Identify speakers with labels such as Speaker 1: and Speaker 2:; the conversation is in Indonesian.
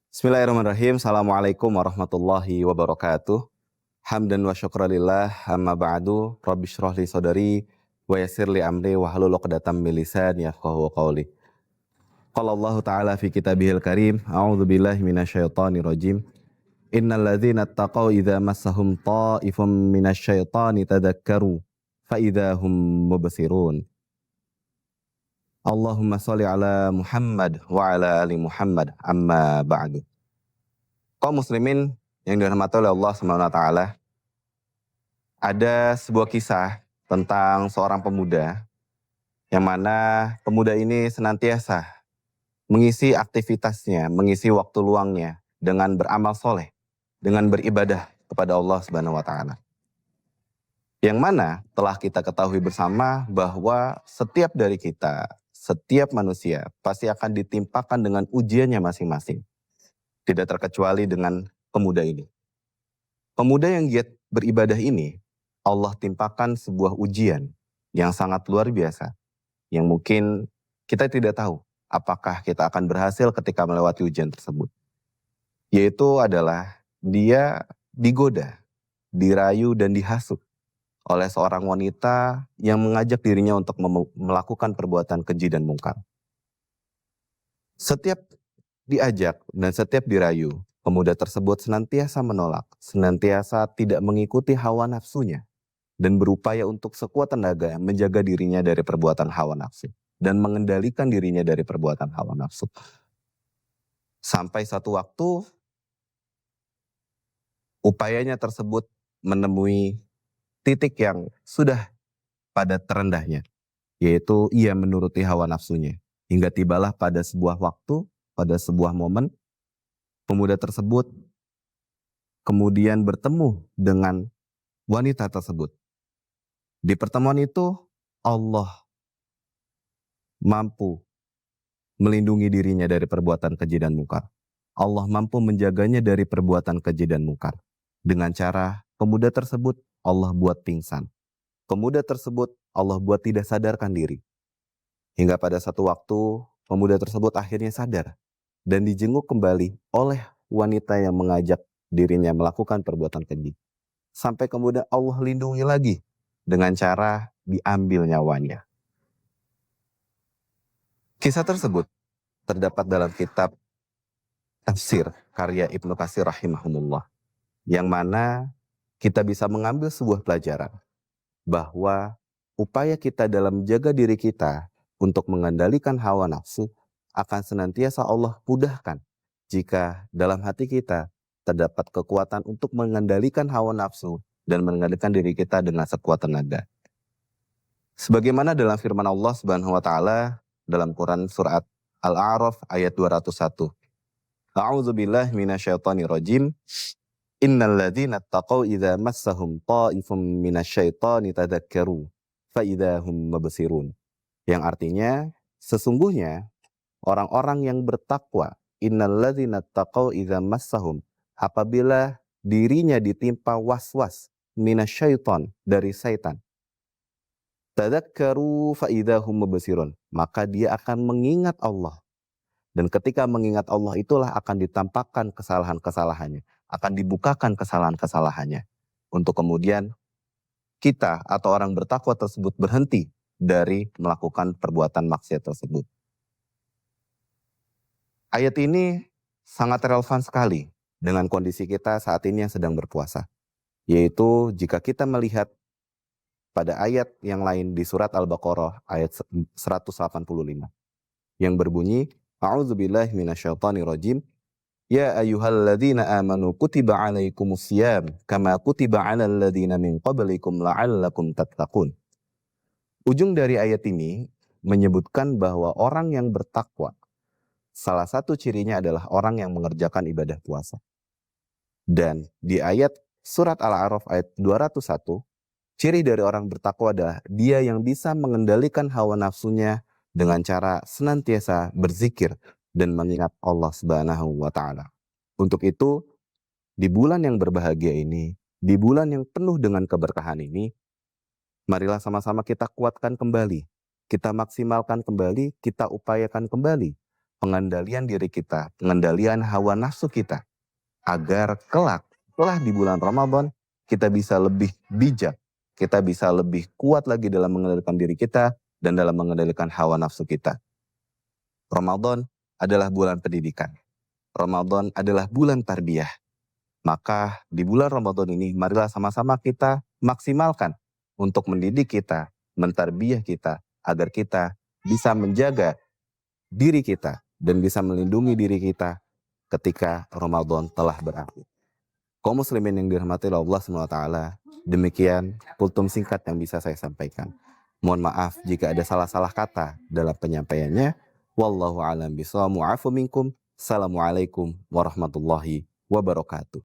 Speaker 1: Bismillahirrahmanirrahim. Assalamualaikum warahmatullahi wabarakatuh. Hamdan wa syukralillah, amma ba'du. Rabbi shrah li sadari wa yassir li amri wa hlul 'uqdatam min lisani yafqahu qawli. Qala Allah Ta'ala fi kitabihil karim, a'udzu billahi minasyaitonir rajim. Innal ladzina taqaw idza massahum ta'ifum minasyaitani tadzakkaru fa idza hum mubsirun. Allahumma shalli ala Muhammad wa ala ali Muhammad, amma ba'du. Kaum muslimin yang dirahmati oleh Allah Subhanahu wa taala, ada sebuah kisah tentang seorang pemuda yang mana pemuda ini senantiasa mengisi aktivitasnya, mengisi waktu luangnya dengan beramal soleh, dengan beribadah kepada Allah Subhanahu wa taala. Yang mana telah kita ketahui bersama bahwa setiap dari kita, setiap manusia pasti akan ditimpakan dengan ujiannya masing-masing. Tidak terkecuali dengan pemuda ini. Pemuda yang giat beribadah ini, Allah timpakan sebuah ujian yang sangat luar biasa, yang mungkin kita tidak tahu apakah kita akan berhasil ketika melewati ujian tersebut. Yaitu adalah dia digoda, dirayu dan dihasut oleh seorang wanita yang mengajak dirinya untuk melakukan perbuatan keji dan mungkar. Setiap diajak dan setiap dirayu, pemuda tersebut senantiasa menolak, senantiasa tidak mengikuti hawa nafsunya, dan berupaya untuk sekuat tenaga menjaga dirinya dari perbuatan hawa nafsu, dan mengendalikan dirinya dari perbuatan hawa nafsu. Sampai satu waktu, upayanya tersebut menemui titik yang sudah pada terendahnya, yaitu ia menuruti hawa nafsunya. Hingga tibalah pada sebuah waktu, pada sebuah momen, pemuda tersebut kemudian bertemu dengan wanita tersebut. Di pertemuan itu, Allah mampu melindungi dirinya dari perbuatan keji dan mungkar. Allah mampu menjaganya dari perbuatan keji dan mungkar. Dengan cara pemuda tersebut Allah buat pingsan. Pemuda tersebut Allah buat tidak sadarkan diri. Hingga pada satu waktu pemuda tersebut akhirnya sadar dan dijenguk kembali oleh wanita yang mengajak dirinya melakukan perbuatan keji. Sampai kemudian Allah lindungi lagi dengan cara diambil nyawanya. Kisah tersebut terdapat dalam kitab tafsir karya Ibnu Katsir rahimahumullah, yang mana kita bisa mengambil sebuah pelajaran bahwa upaya kita dalam menjaga diri kita untuk mengendalikan hawa nafsu akan senantiasa Allah mudahkan jika dalam hati kita terdapat kekuatan untuk mengendalikan hawa nafsu dan mengendalikan diri kita dengan sekuat tenaga. Sebagaimana dalam firman Allah Subhanahu wa taala dalam Quran surat Al-A'raf ayat 201. A'udzu billahi minasyaitonir rajim. Innal ladzina taqaw idza massahum ta'ifum minasyaitani tadzakkaru fa idza hum mubsirun. Yang artinya sesungguhnya orang-orang yang bertakwa, innal ladzina taqaw idza massahum, apabila dirinya ditimpa was-was minasyaiton, dari syaitan, tadzakkaru fa idza hum mubsirun, maka dia akan mengingat Allah. Dan ketika mengingat Allah itulah akan ditampakkan kesalahan-kesalahannya, akan dibukakan kesalahan-kesalahannya, untuk kemudian kita atau orang bertakwa tersebut berhenti dari melakukan perbuatan maksiat tersebut. Ayat ini sangat relevan sekali dengan kondisi kita saat ini yang sedang berpuasa. Yaitu jika kita melihat pada ayat yang lain di surat Al-Baqarah ayat 185 yang berbunyi, A'udzubillahi minasyaitonirrajim. Ya ayyuhalladzina amanu kutiba alaikumusiyam kama kutiba alal ladzina min qablikum la'allakum tattaqun. Ujung dari ayat ini menyebutkan bahwa orang yang bertakwa, salah satu cirinya adalah orang yang mengerjakan ibadah puasa. Dan di ayat surat Al-A'raf ayat 201, ciri dari orang bertakwa adalah dia yang bisa mengendalikan hawa nafsunya dengan cara senantiasa berzikir dan mengingat Allah Subhanahu wa taala. Untuk itu, di bulan yang berbahagia ini, di bulan yang penuh dengan keberkahan ini, marilah sama-sama kita kuatkan kembali, kita maksimalkan kembali, kita upayakan kembali pengendalian diri kita, pengendalian hawa nafsu kita, agar kelak setelah di bulan Ramadan kita bisa lebih bijak, kita bisa lebih kuat lagi dalam mengendalikan diri kita dan dalam mengendalikan hawa nafsu kita. Ramadan adalah bulan pendidikan. Ramadan adalah bulan tarbiyah. Maka di bulan Ramadan ini marilah sama-sama kita maksimalkan untuk mendidik kita, mentarbiyah kita, agar kita bisa menjaga diri kita dan bisa melindungi diri kita ketika Ramadan telah berakhir. Kaum muslimin yang dirahmati oleh Allah SWT, demikian kultum singkat yang bisa saya sampaikan. Mohon maaf jika ada salah-salah kata dalam penyampaiannya. Wallahu a'lam bishawab. Mu'afu minkum. Assalamualaikum warahmatullahi wabarakatuh.